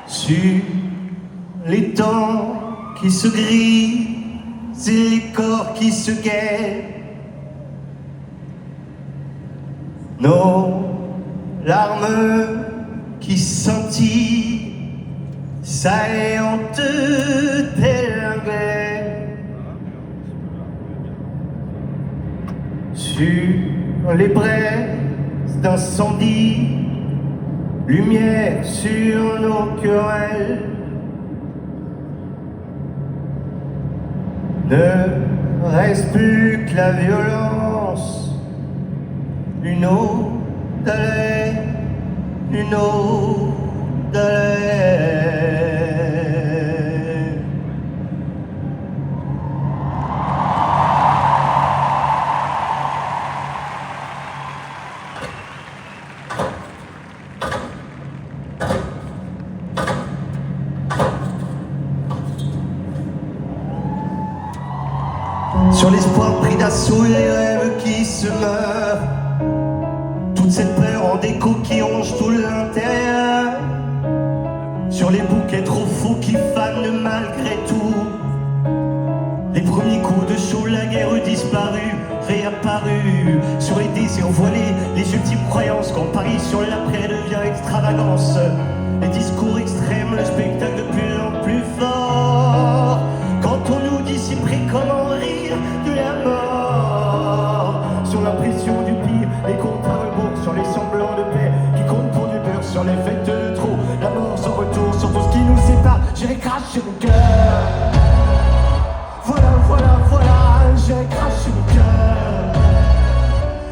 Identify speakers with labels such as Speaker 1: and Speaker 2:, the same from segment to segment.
Speaker 1: Sur les temps qui se grisent et les corps qui se guettent, nos larmes qui scintillent, saillantes telles un glaive. Sur les braises d'incendie, lumière sur nos querelles. Ne reste plus que la violence, une eau d'haleine, une eau d'haleine. Sur l'espoir pris d'assaut et les rêves qui se meurent, toute cette peur en déco qui ronge tout l'intérieur. Sur les bouquets trop faux qui fanent malgré tout, les premiers coups de chaud, la guerre disparue, réapparue. Sur les désirs voilés, les ultimes croyances quand Paris sur l'après devient extravagance. Les discours extrêmes, le spectacle de plus en plus fort. Quand on nous dit si près comment rire de la mort. Sur l'impression du pire, les comptes à rebours, sur les semblants de paix qui comptent pour du beurre, sur les fêtes de trop, la mort sans retour, sur tout ce qui nous sépare. J'irai cracher mon cœur. Voilà, voilà, voilà, j'irai cracher mon cœur.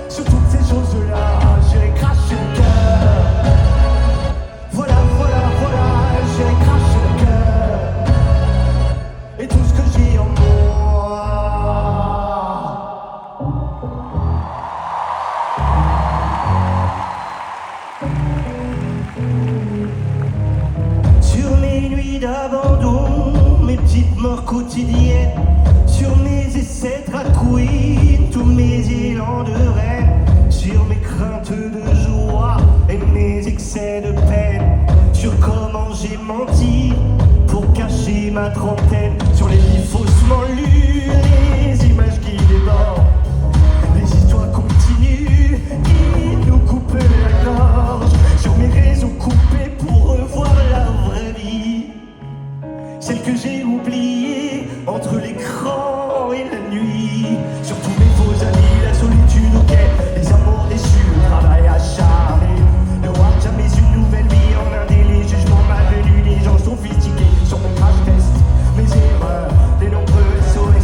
Speaker 1: Sur toutes ces choses-là, j'irai cracher mon cœur. Voilà, voilà, voilà, j'irai cracher mon cœur. Et tout ce que j'ai en moi. Sur mes nuits d'abandon, mes petites morts quotidiennes, sur mes essais drag queen, tous mes élans de reine, sur mes craintes de joie et mes excès de peine, sur comment j'ai menti pour cacher ma trentaine, sur les vies faussement lues, les images qui débordent, les histoires continues qui nous coupent la gorge, sur mes réseaux coupés pour revoir la vraie vie, celle que j'ai oubliée entre l'écran et la nuit, sur tous mes faux amis, la solitude au quai, les amours déçus, le travail acharné, ne voir jamais une nouvelle vie en un délai, jugements malvenus, les gens sophistiqués sur mon crash test, mes erreurs, les nombreux SOS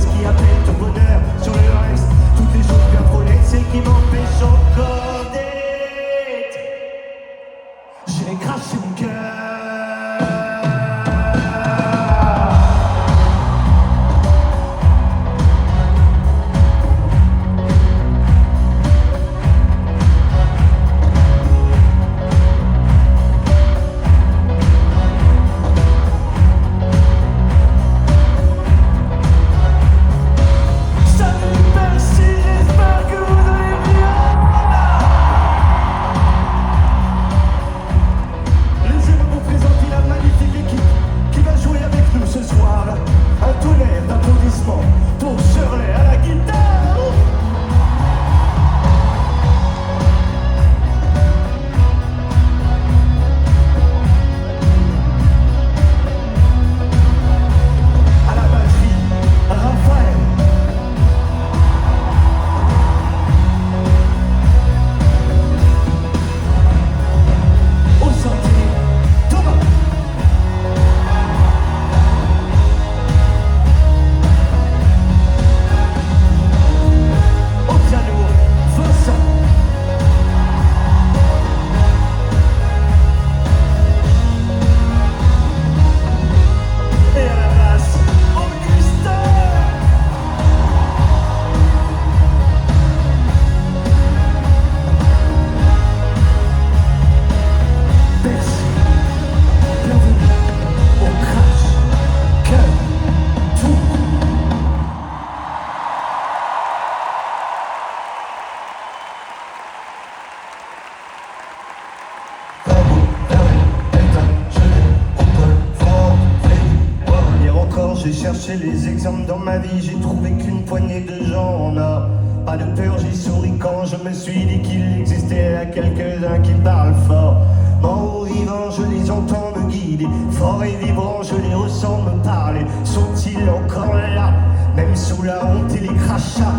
Speaker 1: cherché les exemples dans ma vie, j'ai trouvé qu'une poignée de gens en or. Pas de peur, j'ai souri quand je me suis dit qu'il existait à quelques-uns qui parlent fort. Morts ou vivants, je les entends me guider. Forts et vibrants, je les ressens me parler. Sont-ils encore là, même sous la honte et les crachats?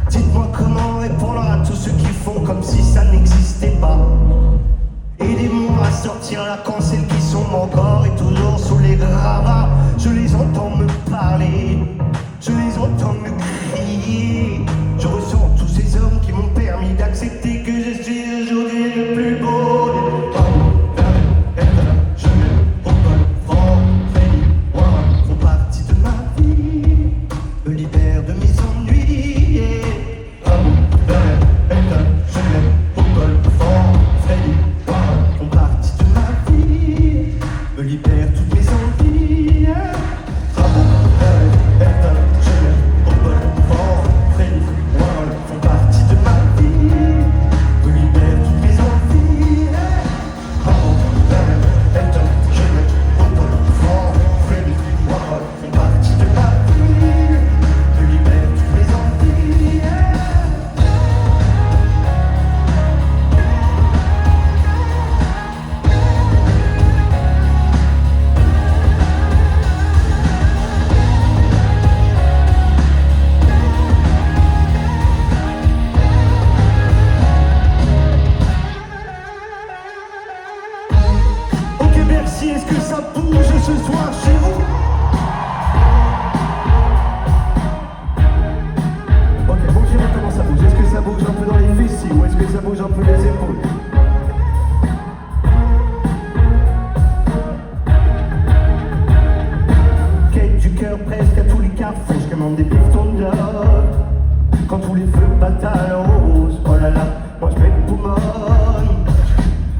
Speaker 1: Dites-moi comment répondre à tous ceux qui font comme si ça n'existait pas. Aidez-moi à sortir là quand celles qui sont encore et toujours sous les gravats. Je les entends me parler, je les entends me crier. Je ressens tous ces hommes qui m'ont permis d'accepter que je suis aujourd'hui le plus beau des hommes. Je me propose franc, font partie de ma vie, me libère de mes ennuis. Je me propose franc, font partie de ma vie, me libère toutes mes envies. Font partie de ma vie, me libère toutes mes envies. Je me propose franc, font partie de ma vie, me libère toutes mes envies. Ok, merci, est-ce que ça bouge ce soir chez vous? Ok, bon, je dirais comment ça bouge. Est-ce que ça bouge un peu dans les fessiers ou est-ce que ça bouge un peu les épaules? Quête du cœur presque à tous les carrefours, je commande des pistons de love. Quand tous les feux battent à la rose, oh là là, moi je mets le poumon.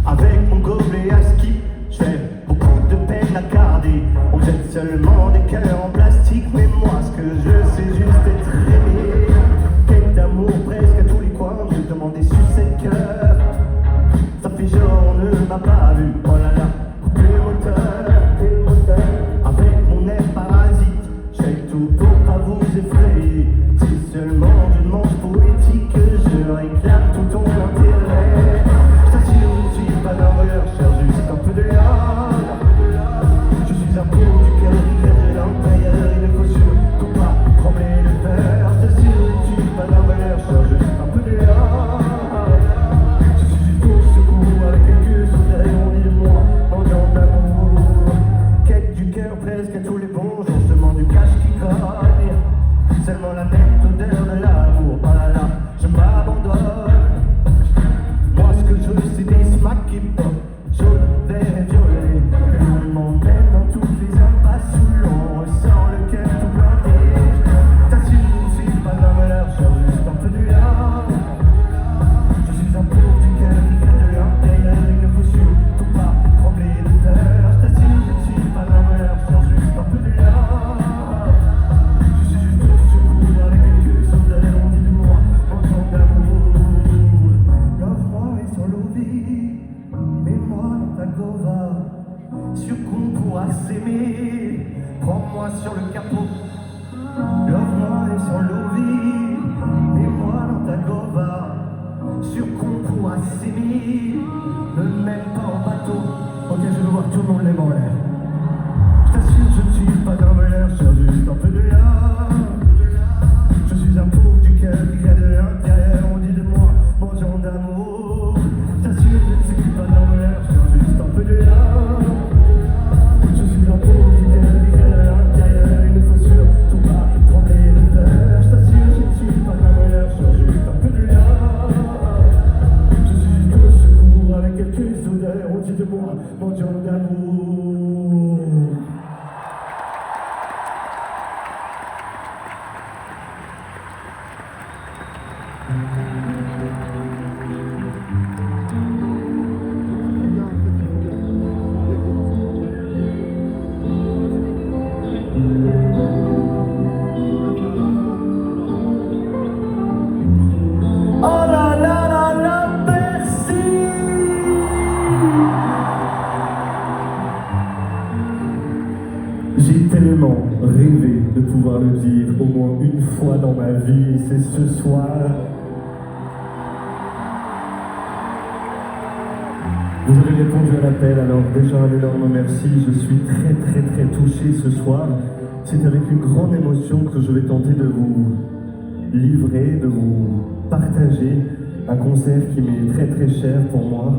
Speaker 1: Avec mon gobelet à ski, je fais beaucoup de peine à garder. On jette seulement des cœurs en plastique, mais moi ce que je sais juste être aimé. Quête d'amour presque à tous les coins, je demande des sucettes cœur. Ça fait genre on ne m'a pas vu, oh là là, coupe les moteurs. Avec mon air parasite, je fais tout pour pas vous effrayer. Si seulement je mange poétique, je réclame tout ton intérêt. Je suis pas d'un voleur, je cherche juste un peu de l'âme. Je suis un pauvre du cœur qui vient de l'intérieur. Il ne faut surtout pas trembler de peur. Je t'assure, je suis pas d'un voleur, je cherche juste un peu de l'âme. Je suis juste au secours avec quelques sourires, on dit de moi, mendiant d'amour. Quête du cœur presque à tous les bons jours, je demande du cash qui cogne. Seulement la nette odeur de l'amour, oh là là, je m'abandonne. Moi ce que je veux c'est des smacks qui pop, jaune, vert et violet. On m'emmène dans toutes les impasses où l'on ressent le cœur tout planté. T'assure, je suis pas d'un voleur, je cherche juste un peu du love. Je suis un pauvre du cœur qui vient de l'intérieur. Il ne faut surtout pas trembler de peur. T'assure, je ne suis pas d'un voleur, je cherche juste un peu du love. Je suis juste au secours avec quelques soldats, on dit de moi, mendiant d'amour. Mets-moi dans ta gova, sûr qu'on pourra s'aimer. Prends-moi sur le capot, love-moi et sur l'ovi. Mets-moi dans ta gova, sûr qu'on pourra s'aimer. Ne mène pas en bateau, ok je veux voir tout le monde les mains en l'air. Je t'assure je ne suis pas d'un voleur, je cherche juste un peu de love. Je suis un pauvre du cœur qui vient de l'intérieur, on dit de moi, mendiant d'amour. Je t'assure, je ne suis pas d'un voleur, je cherche juste un peu de love. Je suis un pauvre du cœur qui vient de l'intérieur, il ne faut surtout pas trembler de peur. Je t'assure, je ne suis pas d'un voleur, je cherche juste un peu de love. Je suis juste au secours avec quelques odeurs, on dit de moi, mendiant d'amour.
Speaker 2: J'ai tellement rêvé de pouvoir le dire au moins une fois dans ma vie, et c'est ce soir. Vous avez répondu à l'appel, alors déjà un énorme merci. Je suis très touché ce soir. C'est avec une grande émotion que je vais tenter de vous livrer, de vous partager un concert qui m'est très cher pour moi.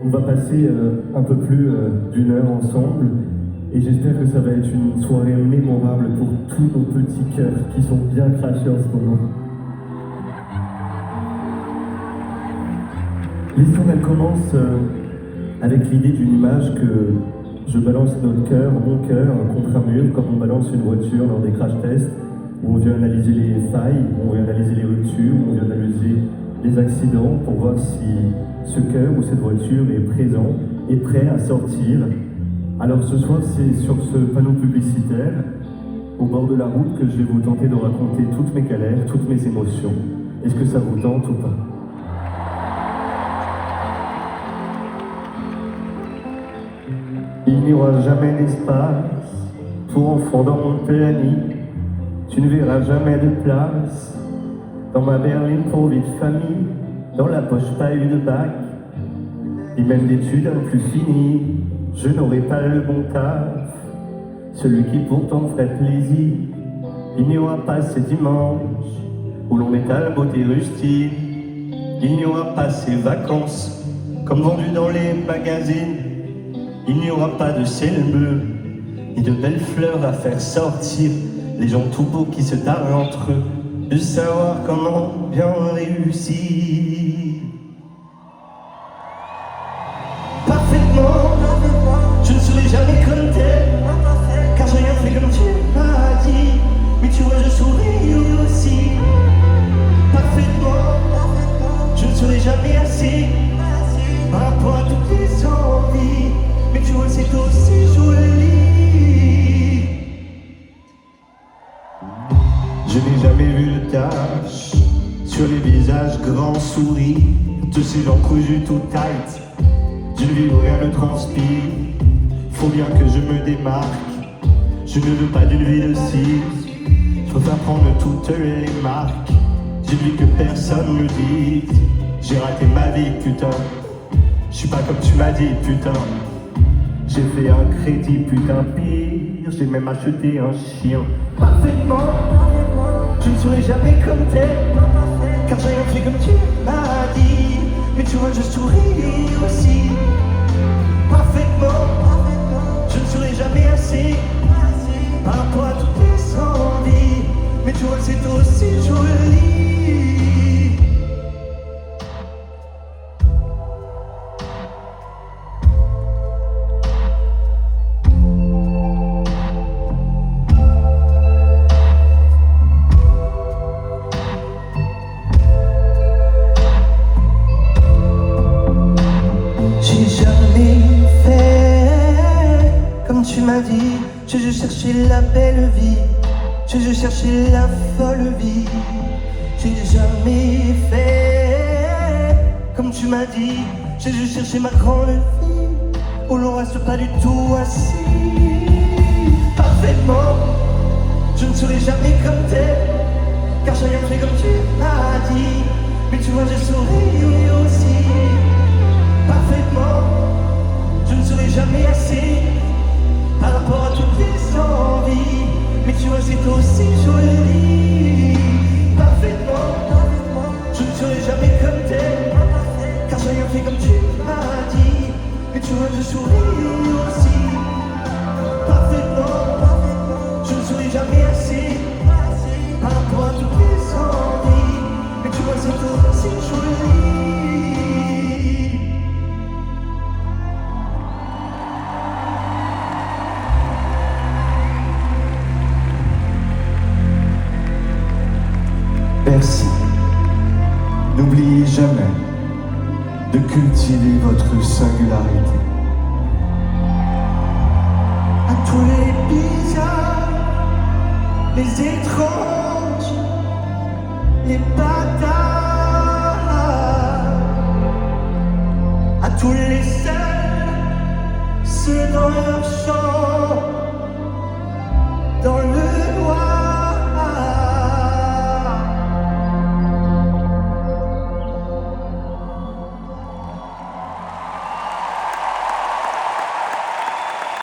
Speaker 2: On va passer un peu plus d'une heure ensemble et j'espère que ça va être une soirée mémorable pour tous nos petits cœurs qui sont bien crachés en ce moment. L'histoire elle commence avec l'idée d'une image que je balance notre cœur, mon cœur, contre un mur, comme on balance une voiture lors des crash tests, où on vient analyser les failles, où on vient analyser les ruptures, où on vient analyser les accidents pour voir si ce cœur ou cette voiture est présent et prêt à sortir. Alors ce soir, c'est sur ce panneau publicitaire, au bord de la route, que je vais vous tenter de raconter toutes mes galères, toutes mes émotions. Est-ce que ça vous tente ou pas ? Il n'y aura jamais d'espace pour enfants dans mon planning. Tu ne verras jamais de place dans ma berline pour vie de famille. Dans la poche pas eu de bac, et même d'études un plus fini. Je n'aurai pas le bon taf, celui qui pourtant ferait plaisir. Il n'y aura pas ces dimanches où l'on met à la beauté rustique. Il n'y aura pas ces vacances comme vendues dans les magazines. Il n'y aura pas de ciel bleu ni de belles fleurs à faire sortir. Les gens tout beaux qui se tarent entre eux de savoir comment bien réussir. Parfaitement, je ne serai jamais comme tel, car j'ai rien fait comme tu m'as dit. Mais tu vois, je souris aussi. Parfaitement, je ne serai jamais assez par rapport à toutes les envies. Mais tu vois, c'est aussi joli. Je n'ai jamais vu de tache sur les visages grands souris de ces gens cousus tout tight. D'une vie où rien ne transpire. Faut bien que je me démarque. Je ne veux pas d'une vie de cire. Je préfère prendre toutes les marques d'une vie que personne ne dit. J'ai raté ma vie, putain. Je suis pas comme tu m'as dit, putain. J'ai fait un crédit, putain pire. J'ai même acheté un chien. Parfaitement, je ne serai jamais comme tel, car j'ai rien fait comme tu m'as dit. Mais tu vois, je souris aussi. Parfaitement, je ne serai jamais assez par rapport à toutes les envies. Mais tu vois, c'est aussi joli. Tu m'as dit, j'ai juste cherché la belle vie, j'ai juste cherché la folle vie. J'ai jamais fait comme tu m'as dit, j'ai juste cherché ma grande vie, où l'on reste pas du tout assis. Parfaitement, je ne serai jamais comme tel, car j'ai rien fait comme tu m'as dit. Mais tu vois, je souris aussi. Parfaitement, je ne serai jamais assez par rapport à toutes les envies. Mais tu vois, c'est aussi joli. Parfaitement, je ne serai jamais comme tel, car j'ai rien fait comme tu m'as dit. Mais tu vois, je souris aussi. Parfaitement, je ne serai jamais assez par rapport à toutes les envies. Mais tu vois, c'est aussi joli. Merci. N'oubliez jamais de cultiver votre singularité. À tous les bizarres, les étranges, les bâtards, à tous les seuls, ceux dans leur champ.